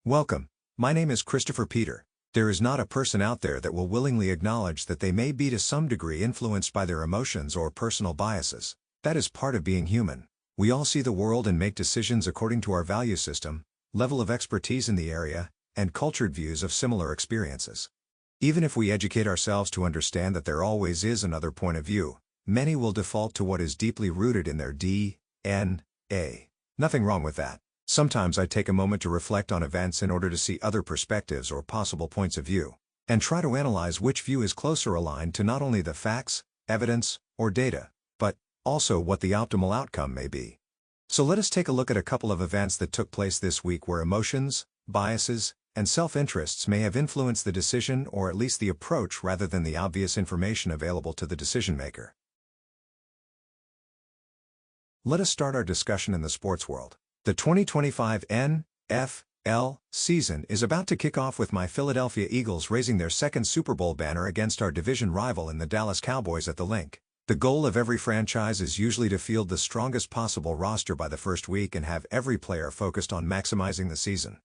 Welcome. My name is Christopher Peter. There is not a person out there that will willingly acknowledge that they may be to some degree influenced by their emotions or personal biases. That is part of being human. We all see the world and make decisions according to our value system, level of expertise in the area, and cultured views of similar experiences. Even if we educate ourselves to understand that there always is another point of view, many will default to what is deeply rooted in their DNA. Nothing wrong with that. Sometimes I take a moment to reflect on events in order to see other perspectives or possible points of view, and try to analyze which view is closer aligned to not only the facts, evidence, or data, but also what the optimal outcome may be. So let us take a look at a couple of events that took place this week where emotions, biases, and self-interests may have influenced the decision or at least the approach rather than the obvious information available to the decision maker. Let us start our discussion in the sports world. The 2025 NFL season is about to kick off with my Philadelphia Eagles raising their second Super Bowl banner against our division rival in the Dallas Cowboys at the Link. The goal of every franchise is usually to field the strongest possible roster by the first week and have every player focused on maximizing the season.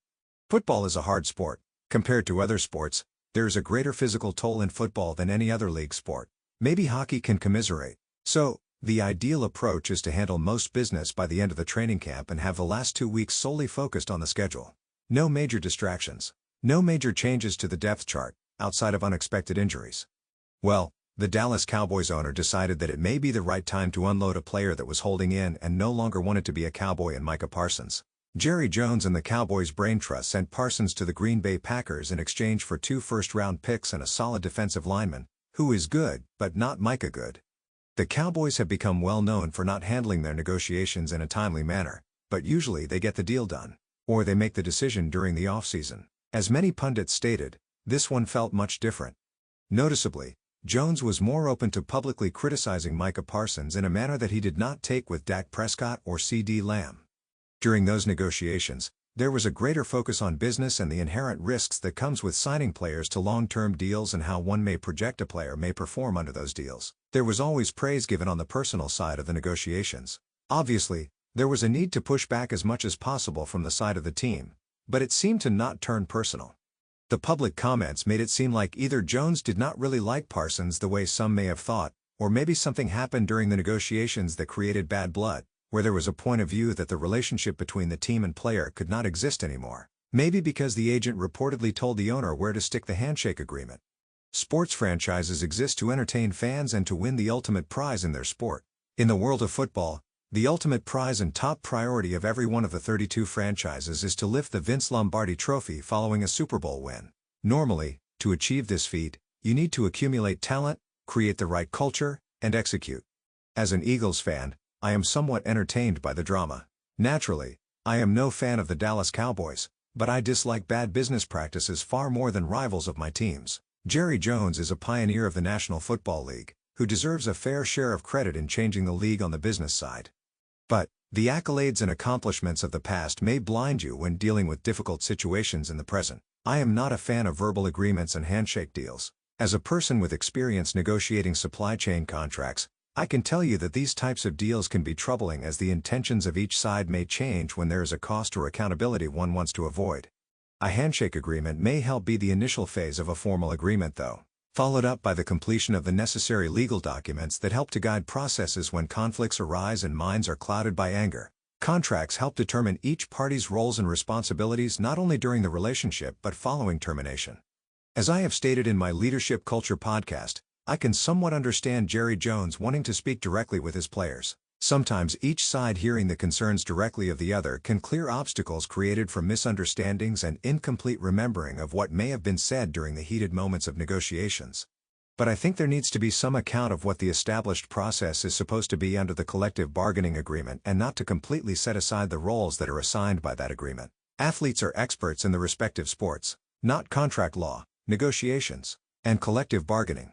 Football is a hard sport. Compared to other sports, there is a greater physical toll in football than any other league sport. Maybe hockey can commiserate. So, the ideal approach is to handle most business by the end of the training camp and have the last 2 weeks solely focused on the schedule. No major distractions. No major changes to the depth chart, outside of unexpected injuries. Well, the Dallas Cowboys owner decided that it may be the right time to unload a player that was holding in and no longer wanted to be a Cowboy in Micah Parsons. Jerry Jones and the Cowboys' brain trust sent Parsons to the Green Bay Packers in exchange for 2 first-round picks and a solid defensive lineman, who is good, but not Micah good. The Cowboys have become well known for not handling their negotiations in a timely manner, but usually they get the deal done, or they make the decision during the offseason. As many pundits stated, this one felt much different. Noticeably, Jones was more open to publicly criticizing Micah Parsons in a manner that he did not take with Dak Prescott or C.D. Lamb. During those negotiations, there was a greater focus on business and the inherent risks that comes with signing players to long-term deals and how one may project a player may perform under those deals. There was always praise given on the personal side of the negotiations. Obviously, there was a need to push back as much as possible from the side of the team, but it seemed to not turn personal. The public comments made it seem like either Jones did not really like Parsons the way some may have thought, or maybe something happened during the negotiations that created bad blood, where there was a point of view that the relationship between the team and player could not exist anymore. Maybe because the agent reportedly told the owner where to stick the handshake agreement. Sports franchises exist to entertain fans and to win the ultimate prize in their sport. In the world of football, the ultimate prize and top priority of every one of the 32 franchises is to lift the Vince Lombardi Trophy following a Super Bowl win. Normally, to achieve this feat, you need to accumulate talent, create the right culture, and execute. As an Eagles fan, I am somewhat entertained by the drama. Naturally, I am no fan of the Dallas Cowboys, but I dislike bad business practices far more than rivals of my teams. Jerry Jones is a pioneer of the National Football League, who deserves a fair share of credit in changing the league on the business side. But, the accolades and accomplishments of the past may blind you when dealing with difficult situations in the present. I am not a fan of verbal agreements and handshake deals. As a person with experience negotiating supply chain contracts, I can tell you that these types of deals can be troubling as the intentions of each side may change when there is a cost or accountability one wants to avoid. A handshake agreement may help be the initial phase of a formal agreement though, followed up by the completion of the necessary legal documents that help to guide processes when conflicts arise and minds are clouded by anger. Contracts help determine each party's roles and responsibilities not only during the relationship but following termination. As I have stated in my Leadership Culture podcast, I can somewhat understand Jerry Jones wanting to speak directly with his players. Sometimes each side hearing the concerns directly of the other can clear obstacles created from misunderstandings and incomplete remembering of what may have been said during the heated moments of negotiations. But I think there needs to be some account of what the established process is supposed to be under the collective bargaining agreement and not to completely set aside the roles that are assigned by that agreement. Athletes are experts in the respective sports, not contract law, negotiations, and collective bargaining.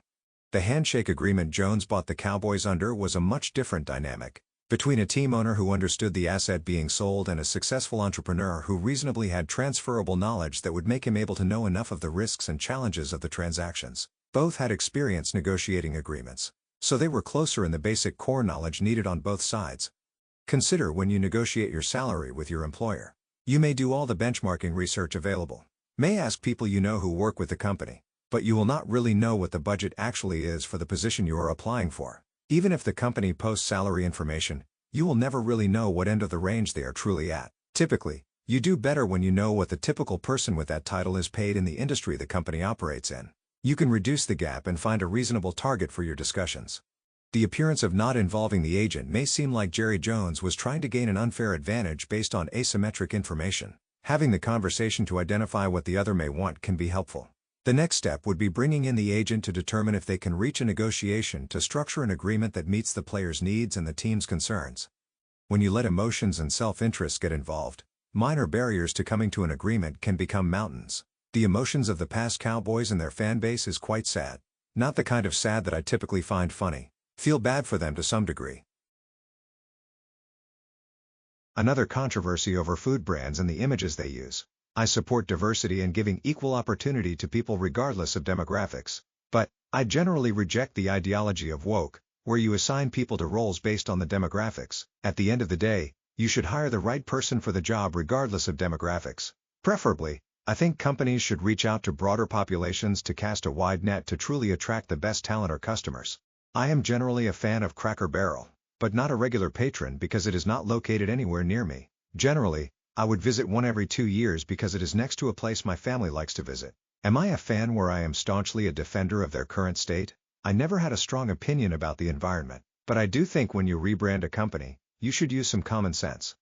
The handshake agreement Jones bought the Cowboys under was a much different dynamic, between a team owner who understood the asset being sold and a successful entrepreneur who reasonably had transferable knowledge that would make him able to know enough of the risks and challenges of the transactions. Both had experience negotiating agreements, so they were closer in the basic core knowledge needed on both sides. Consider when you negotiate your salary with your employer. You may do all the benchmarking research available. May ask people you know who work with the company. But you will not really know what the budget actually is for the position you are applying for. Even if the company posts salary information, you will never really know what end of the range they are truly at. Typically, you do better when you know what the typical person with that title is paid in the industry the company operates in. You can reduce the gap and find a reasonable target for your discussions. The appearance of not involving the agent may seem like Jerry Jones was trying to gain an unfair advantage based on asymmetric information. Having the conversation to identify what the other may want can be helpful. The next step would be bringing in the agent to determine if they can reach a negotiation to structure an agreement that meets the player's needs and the team's concerns. When you let emotions and self-interest get involved, minor barriers to coming to an agreement can become mountains. The emotions of the past Cowboys and their fan base is quite sad. Not the kind of sad that I typically find funny. Feel bad for them to some degree. Another controversy over food brands and the images they use. I support diversity and giving equal opportunity to people regardless of demographics. But, I generally reject the ideology of woke, where you assign people to roles based on the demographics. At the end of the day, you should hire the right person for the job regardless of demographics. Preferably, I think companies should reach out to broader populations to cast a wide net to truly attract the best talent or customers. I am generally a fan of Cracker Barrel, but not a regular patron because it is not located anywhere near me. Generally, I would visit one every 2 years because it is next to a place my family likes to visit. Am I a fan where I am staunchly a defender of their current state? I never had a strong opinion about the environment, but I do think when you rebrand a company, you should use some common sense.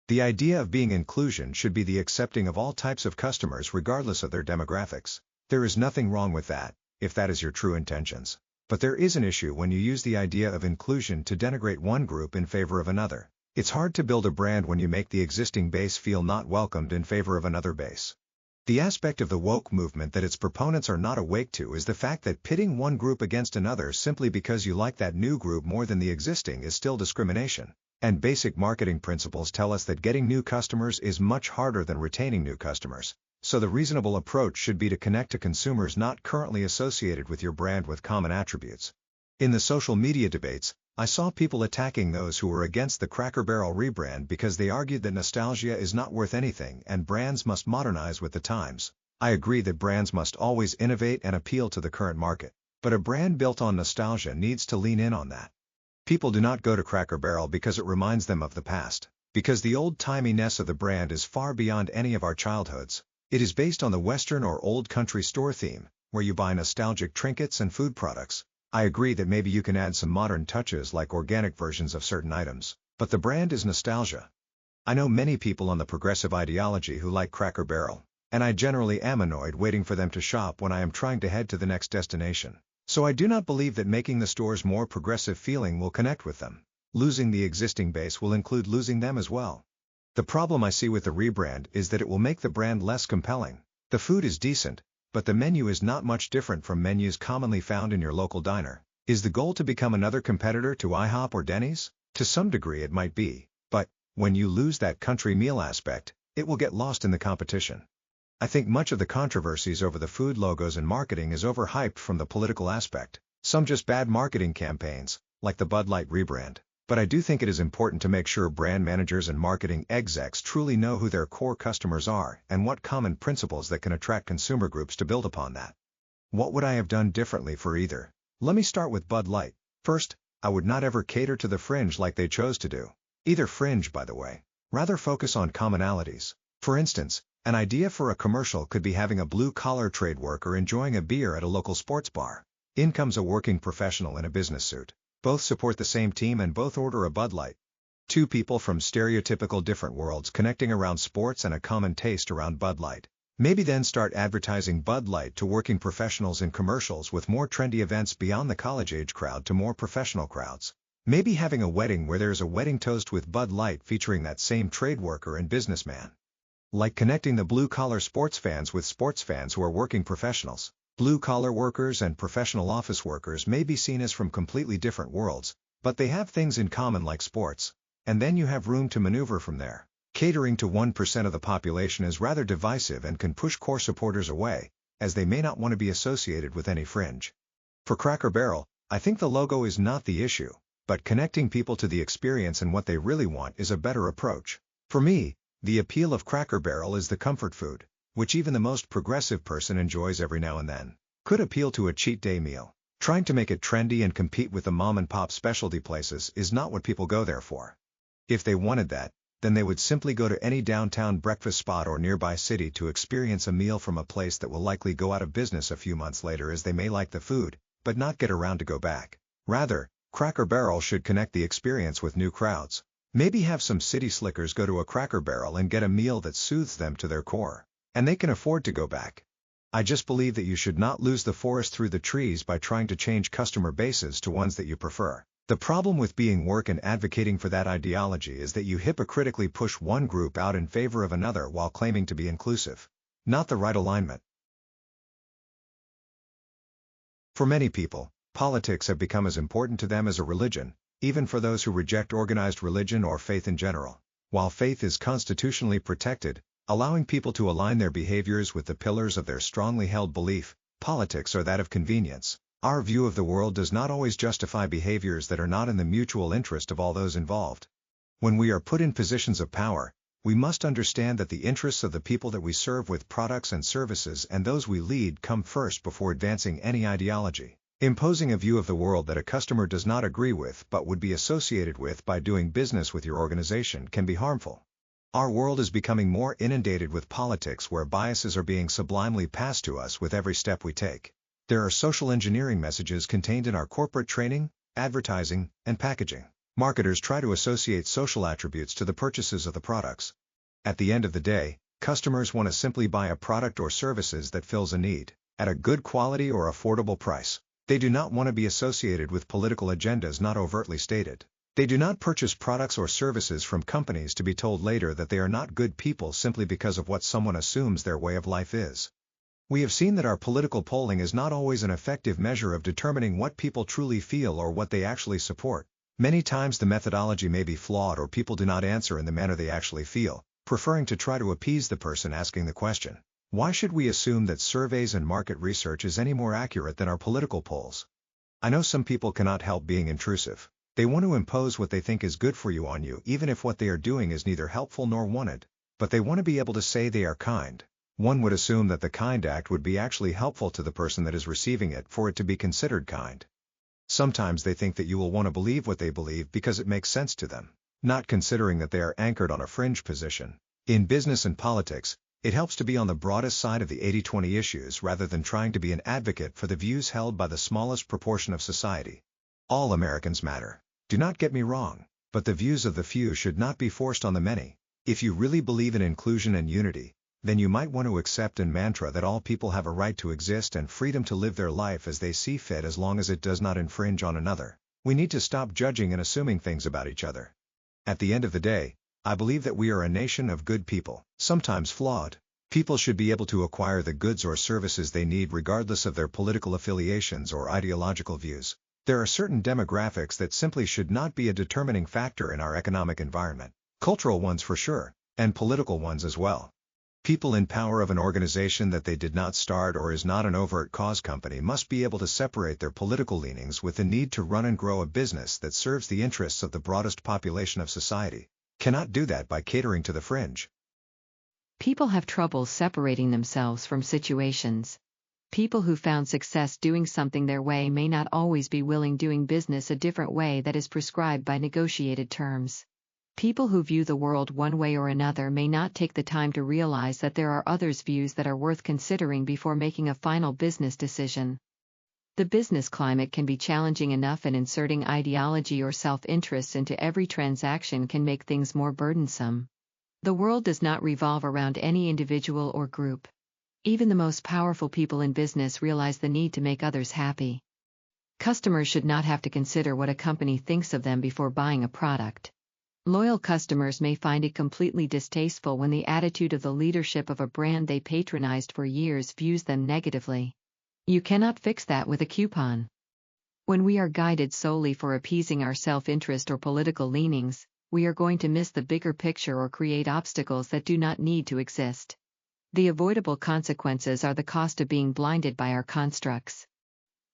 The idea of being inclusion should be the accepting of all types of customers regardless of their demographics. There is nothing wrong with that, if that is your true intentions. But there is an issue when you use the idea of inclusion to denigrate one group in favor of another. It's hard to build a brand when you make the existing base feel not welcomed in favor of another base. The aspect of the woke movement that its proponents are not awake to is the fact that pitting one group against another simply because you like that new group more than the existing is still discrimination. And basic marketing principles tell us that getting new customers is much harder than retaining new customers. So the reasonable approach should be to connect to consumers not currently associated with your brand with common attributes. In the social media debates, I saw people attacking those who were against the Cracker Barrel rebrand because they argued that nostalgia is not worth anything and brands must modernize with the times. I agree that brands must always innovate and appeal to the current market, but a brand built on nostalgia needs to lean in on that. People do not go to Cracker Barrel because it reminds them of the past, because the old-timiness of the brand is far beyond any of our childhoods. It is based on the Western or old country store theme, where you buy nostalgic trinkets and food products. I agree that maybe you can add some modern touches like organic versions of certain items, but the brand is nostalgia. I know many people on the progressive ideology who like Cracker Barrel, and I generally am annoyed waiting for them to shop when I am trying to head to the next destination. So I do not believe that making the stores more progressive feeling will connect with them. Losing the existing base will include losing them as well. The problem I see with the rebrand is that it will make the brand less compelling. The food is decent, but the menu is not much different from menus commonly found in your local diner. Is the goal to become another competitor to IHOP or Denny's? To some degree it might be, but when you lose that country meal aspect, it will get lost in the competition. I think much of the controversies over the food logos and marketing is overhyped from the political aspect. Some just bad marketing campaigns, like the Bud Light rebrand. But I do think it is important to make sure brand managers and marketing execs truly know who their core customers are and what common principles that can attract consumer groups to build upon that. What would I have done differently for either? Let me start with Bud Light. First, I would not ever cater to the fringe like they chose to do. Either fringe, by the way. Rather focus on commonalities. For instance, an idea for a commercial could be having a blue-collar trade worker enjoying a beer at a local sports bar. In comes a working professional in a business suit. Both support the same team and both order a Bud Light. Two people from stereotypical different worlds connecting around sports and a common taste around Bud Light. Maybe then start advertising Bud Light to working professionals in commercials with more trendy events beyond the college-age crowd to more professional crowds. Maybe having a wedding where there's a wedding toast with Bud Light featuring that same trade worker and businessman. Like connecting the blue-collar sports fans with sports fans who are working professionals. Blue-collar workers and professional office workers may be seen as from completely different worlds, but they have things in common like sports. And then you have room to maneuver from there. Catering to 1% of the population is rather divisive and can push core supporters away, as they may not want to be associated with any fringe. For Cracker Barrel, I think the logo is not the issue, but connecting people to the experience and what they really want is a better approach. For me, The appeal of Cracker Barrel is the comfort food, which even the most progressive person enjoys every now and then. Could appeal to a cheat day meal. Trying to make it trendy and compete with the mom-and-pop specialty places is not what people go there for. If they wanted that, then they would simply go to any downtown breakfast spot or nearby city to experience a meal from a place that will likely go out of business a few months later, as they may like the food, but not get around to go back. Rather, Cracker Barrel should connect the experience with new crowds. Maybe have some city slickers go to a Cracker Barrel and get a meal that soothes them to their core, and they can afford to go back. I just believe that you should not lose the forest through the trees by trying to change customer bases to ones that you prefer. The problem with being woke and advocating for that ideology is that you hypocritically push one group out in favor of another while claiming to be inclusive. Not the right alignment. For many people, politics have become as important to them as a religion, even for those who reject organized religion or faith in general. While faith is constitutionally protected, allowing people to align their behaviors with the pillars of their strongly held belief, politics are that of convenience. Our view of the world does not always justify behaviors that are not in the mutual interest of all those involved. When we are put in positions of power, we must understand that the interests of the people that we serve with products and services and those we lead come first before advancing any ideology. Imposing a view of the world that a customer does not agree with but would be associated with by doing business with your organization can be harmful. Our world is becoming more inundated with politics where biases are being sublimely passed to us with every step we take. There are social engineering messages contained in our corporate training, advertising, and packaging. Marketers try to associate social attributes to the purchases of the products. At the end of the day, customers want to simply buy a product or services that fills a need, at a good quality or affordable price. They do not want to be associated with political agendas not overtly stated. They do not purchase products or services from companies to be told later that they are not good people simply because of what someone assumes their way of life is. We have seen that our political polling is not always an effective measure of determining what people truly feel or what they actually support. Many times the methodology may be flawed or people do not answer in the manner they actually feel, preferring to try to appease the person asking the question. Why should we assume that surveys and market research is any more accurate than our political polls? I know some people cannot help being intrusive. They want to impose what they think is good for you on you, even if what they are doing is neither helpful nor wanted. But they want to be able to say they are kind. One would assume that the kind act would be actually helpful to the person that is receiving it for it to be considered kind. Sometimes they think that you will want to believe what they believe because it makes sense to them, not considering that they are anchored on a fringe position. In business and politics, it helps to be on the broadest side of the 80-20 issues rather than trying to be an advocate for the views held by the smallest proportion of society. All Americans matter. Do not get me wrong, but the views of the few should not be forced on the many. If you really believe in inclusion and unity, then you might want to accept a mantra that all people have a right to exist and freedom to live their life as they see fit as long as it does not infringe on another. We need to stop judging and assuming things about each other. At the end of the day, I believe that we are a nation of good people, sometimes flawed. People should be able to acquire the goods or services they need regardless of their political affiliations or ideological views. There are certain demographics that simply should not be a determining factor in our economic environment. Cultural ones for sure, and political ones as well. People in power of an organization that they did not start or is not an overt cause company must be able to separate their political leanings with the need to run and grow a business that serves the interests of the broadest population of society. Cannot do that by catering to the fringe. People have trouble separating themselves from situations. People who found success doing something their way may not always be willing doing business a different way that is prescribed by negotiated terms. People who view the world one way or another may not take the time to realize that there are others' views that are worth considering before making a final business decision. The business climate can be challenging enough, and inserting ideology or self-interest into every transaction can make things more burdensome. The world does not revolve around any individual or group. Even the most powerful people in business realize the need to make others happy. Customers should not have to consider what a company thinks of them before buying a product. Loyal customers may find it completely distasteful when the attitude of the leadership of a brand they patronized for years views them negatively. You cannot fix that with a coupon. When we are guided solely for appeasing our self-interest or political leanings, we are going to miss the bigger picture or create obstacles that do not need to exist. The avoidable consequences are the cost of being blinded by our constructs.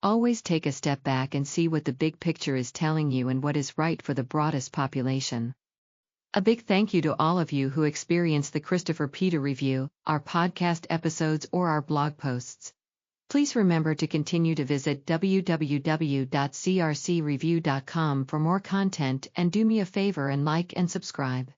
Always take a step back and see what the big picture is telling you and what is right for the broadest population. A big thank you to all of you who experienced the Christopher Peter Review, our podcast episodes, or our blog posts. Please remember to continue to visit www.crcreview.com for more content, and do me a favor and like and subscribe.